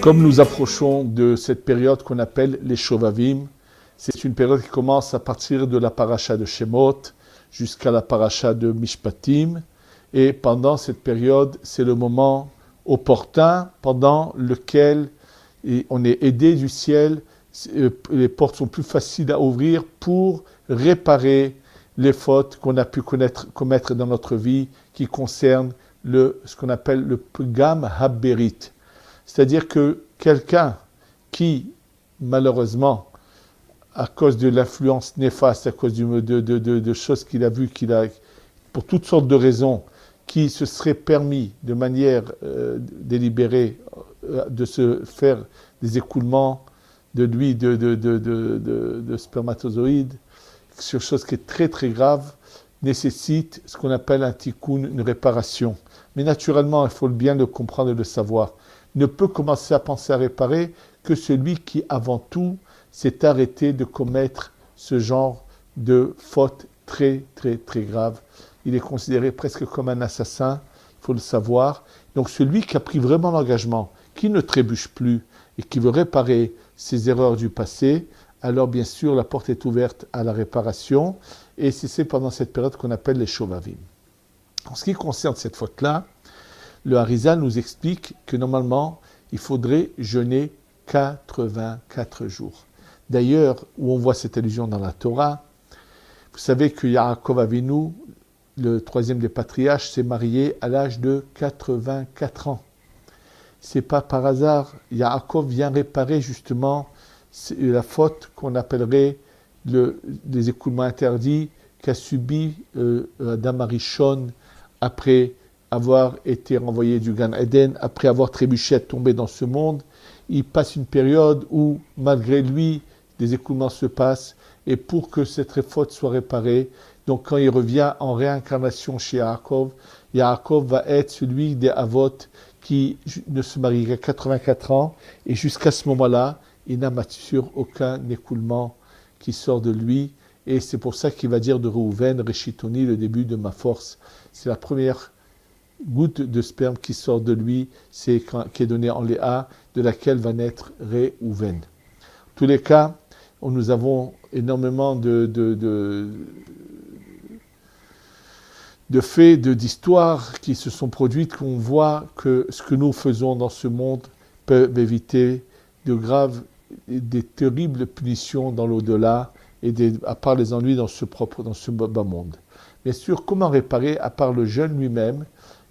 Comme nous approchons de cette période qu'on appelle les Shovavim, c'est une période qui commence à partir de la paracha de Shemot jusqu'à la paracha de Mishpatim. Et pendant cette période, c'est le moment opportun pendant lequel on est aidé du ciel. Les portes sont plus faciles à ouvrir pour réparer les fautes qu'on a pu commettre dans notre vie qui concernent ce qu'on appelle le Pgam Haberit. C'est-à-dire que quelqu'un qui, malheureusement, à cause de l'influence néfaste, à cause de choses qu'il a vues, pour toutes sortes de raisons, qui se serait permis de manière délibérée de se faire des écoulements de lui, de spermatozoïdes, sur chose qui est très très grave, nécessite ce qu'on appelle un tikkun, une réparation. Mais naturellement, il faut bien le comprendre et le savoir. Ne peut commencer à penser à réparer que celui qui, avant tout, s'est arrêté de commettre ce genre de faute très, très, très grave. Il est considéré presque comme un assassin, il faut le savoir. Donc celui qui a pris vraiment l'engagement, qui ne trébuche plus et qui veut réparer ses erreurs du passé, alors bien sûr la porte est ouverte à la réparation et c'est pendant cette période qu'on appelle les Shovavim. En ce qui concerne cette faute-là, le Harizal nous explique que normalement, il faudrait jeûner 84 jours. D'ailleurs, où on voit cette allusion dans la Torah, vous savez que Yaakov Avinu, le troisième des patriarches, s'est marié à l'âge de 84 ans. C'est pas par hasard. Yaakov vient réparer justement la faute qu'on appellerait les écoulements interdits qu'a subi Adam Arishon après avoir été renvoyé du Gan Eden, après avoir trébuché, tombé dans ce monde. Il passe une période où, malgré lui, des écoulements se passent, et pour que cette faute soit réparée, donc quand il revient en réincarnation chez Yaakov, Yaakov va être celui des Avot qui ne se marie qu'à 84 ans, et jusqu'à ce moment-là, il n'a sur aucun écoulement qui sort de lui, et c'est pour ça qu'il va dire de Reuven, Reshitoni, le début de ma force. C'est la première goutte de sperme qui sort de lui, qui est donnée en Léa, de laquelle va naître Reuven. En tous les cas, nous avons énormément de faits, d'histoires qui se sont produites, qu'on voit que ce que nous faisons dans ce monde peut éviter des terribles punitions dans l'au-delà, et à part les ennuis dans ce bas monde. Bien sûr, comment réparer, à part le jeûne lui-même?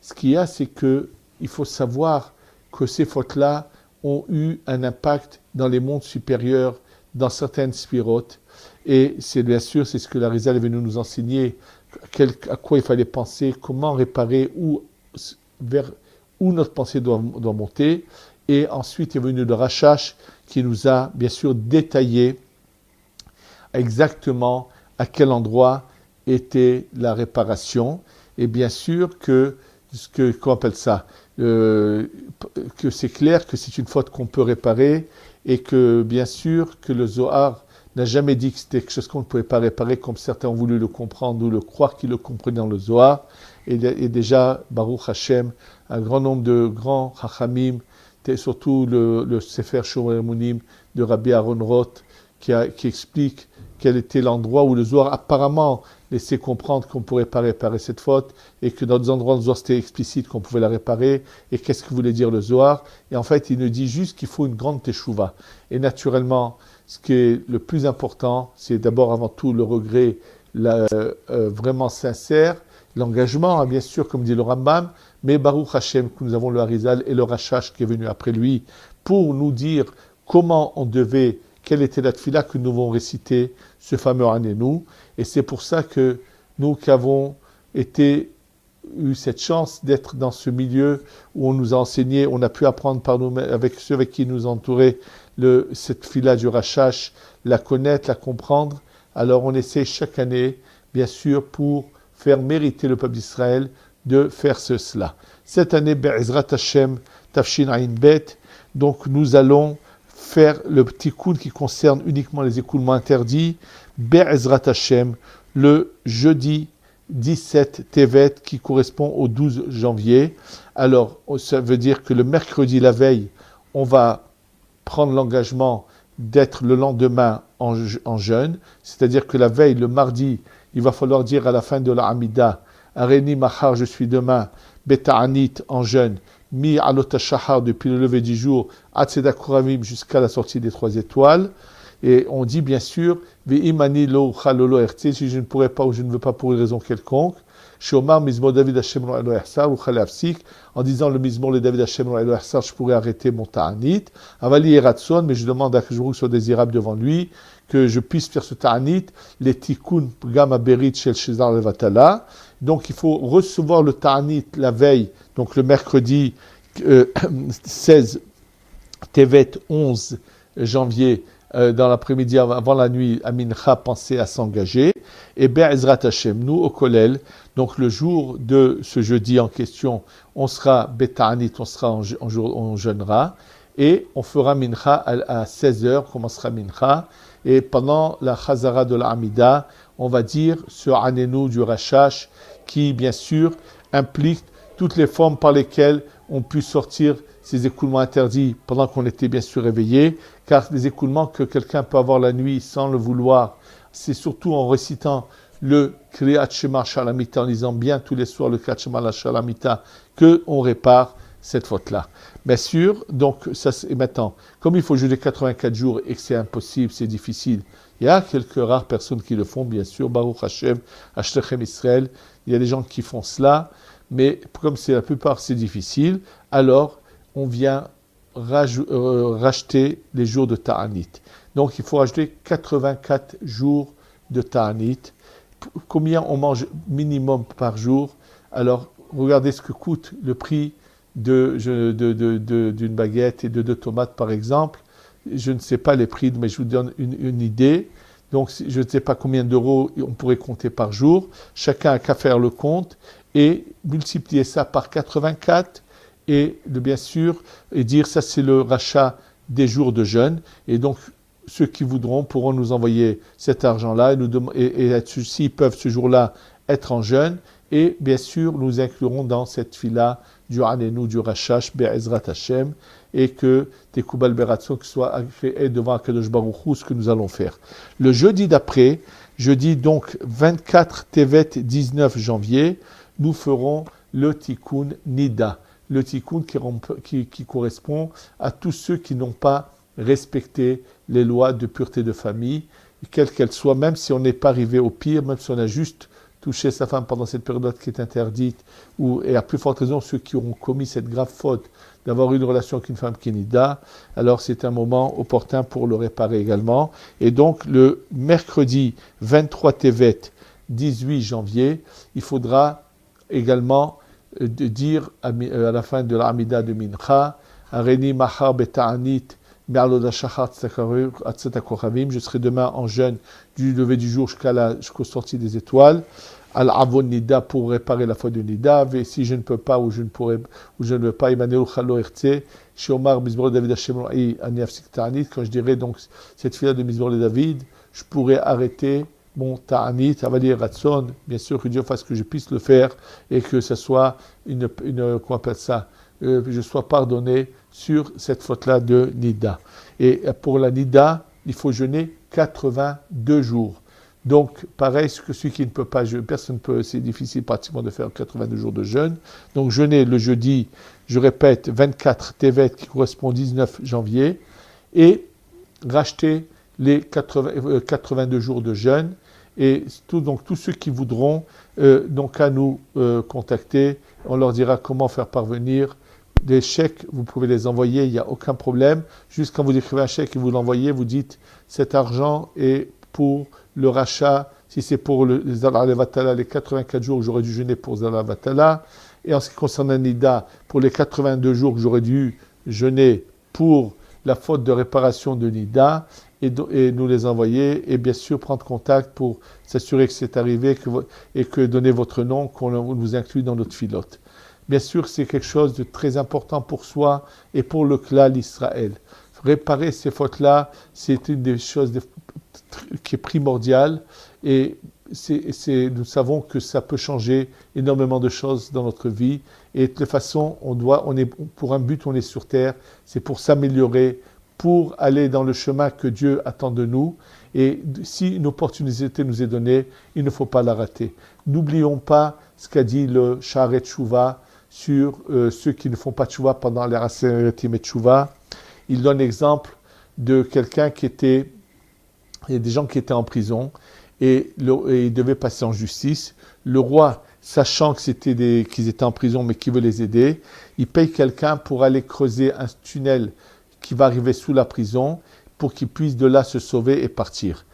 Ce qu'il y a, c'est qu'il faut savoir que ces fautes-là ont eu un impact dans les mondes supérieurs, dans certaines spirotes. Et c'est bien sûr, c'est ce que l'Arizal est venu nous enseigner, à quoi il fallait penser, comment réparer, vers où notre pensée doit monter. Et ensuite est venu le Rashash qui nous a bien sûr détaillé exactement à quel endroit était la réparation. Et bien sûr qu'on appelle ça, que c'est clair que c'est une faute qu'on peut réparer et que bien sûr que le Zohar n'a jamais dit que c'était quelque chose qu'on ne pouvait pas réparer comme certains ont voulu le comprendre ou le croire qu'ils le comprenaient dans le Zohar. Et déjà, Baruch Hashem, un grand nombre de grands Chachamim, surtout le Sefer Shomer Emunim de Rabbi Aaron Roth, qui explique quel était l'endroit où le Zohar apparemment laissait comprendre qu'on ne pourrait pas réparer cette faute, et que dans des endroits où le Zohar c'était explicite qu'on pouvait la réparer, et qu'est-ce que voulait dire le Zohar. Et en fait, il nous dit juste qu'il faut une grande teshuva. Et naturellement, ce qui est le plus important, c'est d'abord avant tout le regret vraiment sincère, l'engagement, bien sûr, comme dit le Rambam, mais Baruch Hashem, que nous avons le Harizal et le Rashash qui est venu après lui, pour nous dire comment on devait, quelle était la tfila que nous devons réciter, ce fameux Hanenu. Et c'est pour ça que nous qui avons eu cette chance d'être dans ce milieu où on nous a enseigné, on a pu apprendre par nous-mêmes, avec ceux avec qui nous entouraient, cette tfila du Rashash, la connaître, la comprendre. Alors on essaie chaque année, bien sûr, pour faire mériter le peuple d'Israël de faire cela. Cette année, Be'ezrat Hashem, Tafshin Ayin Bet, donc nous allons faire le petit coup qui concerne uniquement les écoulements interdits, Be'ezrat Hashem, le jeudi 17 Tevet, qui correspond au 12 janvier. Alors, ça veut dire que le mercredi, la veille, on va prendre l'engagement d'être le lendemain en jeûne, c'est-à-dire que la veille, le mardi, il va falloir dire à la fin de la Hamida, Areni Mahar, je suis demain, Beta'anit en jeûne, Mi Alot Shahar depuis le lever du jour, Atzeda Kuramim jusqu'à la sortie des 3 étoiles. Et on dit bien sûr, Ve'imani lo chalolo ertze, si je ne pourrais pas ou je ne veux pas pour une raison quelconque, Shomar Mizmor David Hashem lo elo ehsar ou Chalafsik, en disant le Mizmor le David Hashem lo elo ehsar, je pourrais arrêter mon ta'anit. Avali Eratson, mais je demande à Kajuruk soit désirable devant lui, que je puisse faire ce ta'anit, les tikkun gam aberit shel shezar levatala. Donc il faut recevoir le ta'anit la veille, donc le mercredi 16 Tevet 11 janvier, dans l'après-midi, avant la nuit, à Mincha, penser à s'engager. Et Be'ezrat Hashem, nous, au Kollel, donc le jour de ce jeudi en question, on sera Beta'anit, on jeûnera, et on fera Mincha à 16h, commencera Mincha, et pendant la Chazara de la Hamida, on va dire ce Anenu du Rashash, qui, bien sûr, implique toutes les formes par lesquelles on peut sortir ces écoulements interdits pendant qu'on était bien sûr réveillé, car les écoulements que quelqu'un peut avoir la nuit sans le vouloir, c'est surtout en récitant le Kriyat Shema Shalamita, en lisant bien tous les soirs le Kriyat Shema Shalamita, qu'on répare cette faute-là. Bien sûr, donc ça c'est maintenant, comme il faut jeûner 84 jours et que c'est impossible, c'est difficile, il y a quelques rares personnes qui le font, bien sûr, Baruch Hashem, Ashtechem Israël, il y a des gens qui font cela, mais comme c'est la plupart c'est difficile, alors on vient racheter les jours de Ta'anit. Donc il faut rajouter 84 jours de Ta'anit. Combien on mange minimum par jour? Alors regardez ce que coûte le prix d'une baguette et de 2 tomates par exemple. Je ne sais pas les prix, mais je vous donne une idée. Donc je ne sais pas combien d'euros on pourrait compter par jour. Chacun a qu'à faire le compte et multiplier ça par 84 et bien sûr et dire ça c'est le rachat des jours de jeûne. Et donc ceux qui voudront pourront nous envoyer cet argent-là et s'ils peuvent ce jour-là être en jeûne. Et bien sûr, nous inclurons dans cette fila du Hanenu, du Rashash, Be'ezrat Hashem, et que Tekubal Beratson soit agréé devant Akadosh Baruch Hu, ce que nous allons faire. Le jeudi d'après, jeudi donc 24 Tevet 19 janvier, nous ferons le Tikkun Nida, le Tikkun qui correspond à tous ceux qui n'ont pas respecté les lois de pureté de famille, quelles qu'elles soient, même si on n'est pas arrivé au pire, même si on a juste touché sa femme pendant cette période qui est interdite, et à plus forte raison ceux qui auront commis cette grave faute d'avoir une relation avec une femme qui est nida, alors c'est un moment opportun pour le réparer également. Et donc le mercredi 23 Tevet 18 janvier, il faudra également dire à la fin de l'Amida de Mincha, Areni Mahar Beta'anit, je serai demain en jeûne du lever du jour jusqu'aux sorties des étoiles. Al-Avon Nida pour réparer la faute de Nida. Et si je ne peux pas ou je ne veux pas, quand je dirai donc cette fila de Mizmor de David, je pourrais arrêter mon ta'anit, avali ratson, bien sûr que Dieu fasse que je puisse le faire et que ce soit comment on appelle ça, que je sois pardonné sur cette faute-là de Nida. Et pour la Nida, il faut jeûner 82 jours. Donc, pareil, que celui qui ne peut pas jeûner, personne ne peut, c'est difficile pratiquement de faire 82 jours de jeûne. Donc, jeûner le jeudi, je répète, 24 Tevet qui correspond au 19 janvier, et racheter les 82 jours de jeûne. Et donc, tous ceux qui voudront, donc à nous contacter, on leur dira comment faire parvenir des chèques, vous pouvez les envoyer, il n'y a aucun problème. Juste quand vous écrivez un chèque et vous l'envoyez, vous dites cet argent est pour le rachat, si c'est pour les Zalal Vatala, les 84 jours que j'aurais dû jeûner pour Zalal Vatala. Et en ce qui concerne la Nida, pour les 82 jours que j'aurais dû jeûner pour la faute de réparation de Nida, et nous les envoyer, et bien sûr prendre contact pour s'assurer que c'est arrivé et que donner votre nom, qu'on nous inclut dans notre filote. Bien sûr, c'est quelque chose de très important pour soi et pour le klal Israël. Réparer ces fautes-là, c'est une des choses qui est primordiale et nous savons que ça peut changer énormément de choses dans notre vie Et de toute façon, pour un but, on est sur terre, c'est pour s'améliorer, pour aller dans le chemin que Dieu attend de nous. Et si une opportunité nous est donnée, il ne faut pas la rater. N'oublions pas ce qu'a dit le Sha'arei Teshuvah sur ceux qui ne font pas Teshuvah pendant les Aseret Teshuvah. Il donne l'exemple de quelqu'un il y a des gens qui étaient en prison et ils devaient passer en justice. Le roi, sachant qu'ils étaient en prison mais qui veut les aider, il paye quelqu'un pour aller creuser un tunnel qui va arriver sous la prison pour qu'il puisse de là se sauver et partir.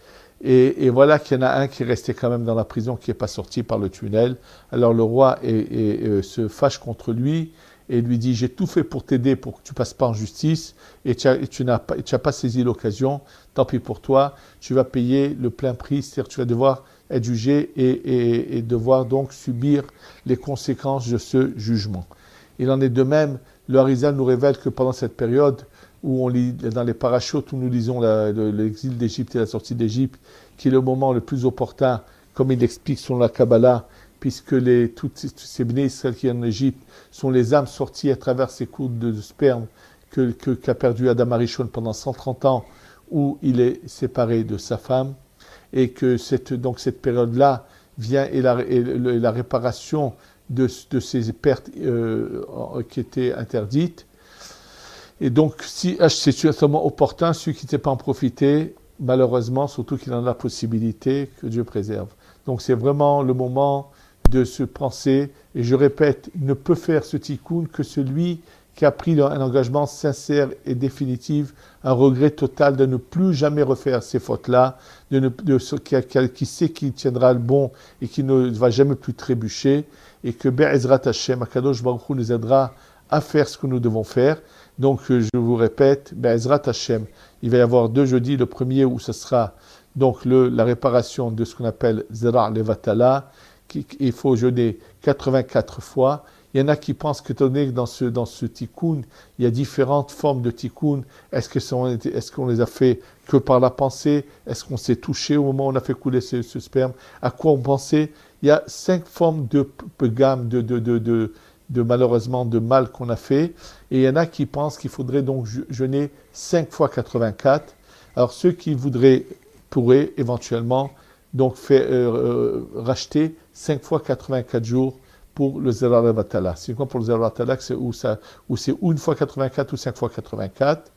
Et voilà qu'il y en a un qui est resté quand même dans la prison, qui n'est pas sorti par le tunnel. Alors le roi se fâche contre lui et lui dit « J'ai tout fait pour t'aider, pour que tu ne passes pas en justice, et tu n'as pas saisi l'occasion, tant pis pour toi, tu vas payer le plein prix, c'est-à-dire tu vas devoir être jugé et devoir donc subir les conséquences de ce jugement. » Il en est de même, le Harizal nous révèle que pendant cette période, où on lit dans les parachutes, où nous lisons l'exil d'Égypte et la sortie d'Égypte, qui est le moment le plus opportun, comme il l'explique selon la Kabbalah, puisque tous ces béné Israël qui sont en Égypte sont les âmes sorties à travers ces coups de sperme qu'a perdu Adam Arishon pendant 130 ans, où il est séparé de sa femme, et que cette période-là vient et la réparation de ces pertes qui étaient interdites. Et donc, si c'est certainement opportun, ceux qui n'étaient pas en profiter, malheureusement, surtout qu'il en a la possibilité, que Dieu préserve. Donc, c'est vraiment le moment de se penser, et je répète, il ne peut faire ce tikkun que celui qui a pris un engagement sincère et définitif, un regret total de ne plus jamais refaire ces fautes-là, qui sait qu'il tiendra le bon et qui ne va jamais plus trébucher, et que Be'ezrat Hashem, Akadosh Baruch Hu nous aidera à faire ce que nous devons faire. Donc, je vous répète, Be'ezrat Hashem, il va y avoir 2 jeudis, le premier où ce sera donc la réparation de ce qu'on appelle Zera' Levatala, il faut jeûner 84 fois. Il y en a qui pensent que dans ce tikkun, il y a différentes formes de tikkun. Est-ce qu'on les a fait que par la pensée? Est-ce qu'on s'est touché au moment où on a fait couler ce sperme? À quoi on pensait? Il y a 5 formes de gamme, malheureusement de mal qu'on a fait. Et il y en a qui pensent qu'il faudrait donc jeûner 5 fois 84. Alors ceux qui pourraient éventuellement donc racheter 5 fois 84 jours pour le Zera Levatala. C'est quoi pour le Zera Levatala? C'est où c'est 1 fois 84 ou 5 fois 84.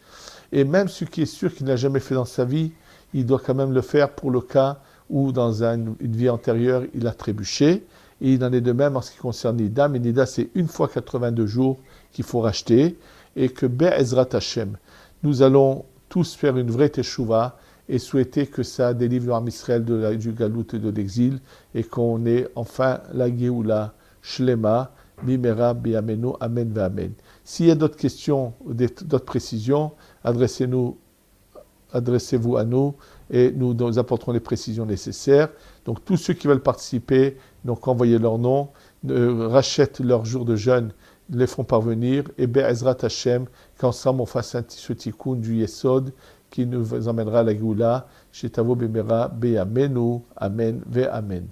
Et même celui qui est sûr qu'il n'a jamais fait dans sa vie, il doit quand même le faire pour le cas où dans une vie antérieure, il a trébuché. Et il en est de même en ce qui concerne Nida. Mais Nida, c'est 1 fois 82 jours qu'il faut racheter. Et que Be'ezrat Hashem, nous allons tous faire une vraie Teshuvah et souhaiter que ça délivre l'âme Israël du galout et de l'exil et qu'on ait enfin la Géoula Shlema, Mimera, Biamenu, Amen, Amen. S'il y a d'autres questions, d'autres précisions, adressez-vous à nous et nous apporterons les précisions nécessaires. Donc tous ceux qui veulent participer, donc envoyez leur nom, rachètent leur jour de jeûne, les font parvenir, et Be'ezrat Hashem, qu'ensemble on fasse ce tikkun du Yesod qui nous emmènera à la Géoula, chez Tavo Bemera, Be'amenu, Amen, Ve'amen.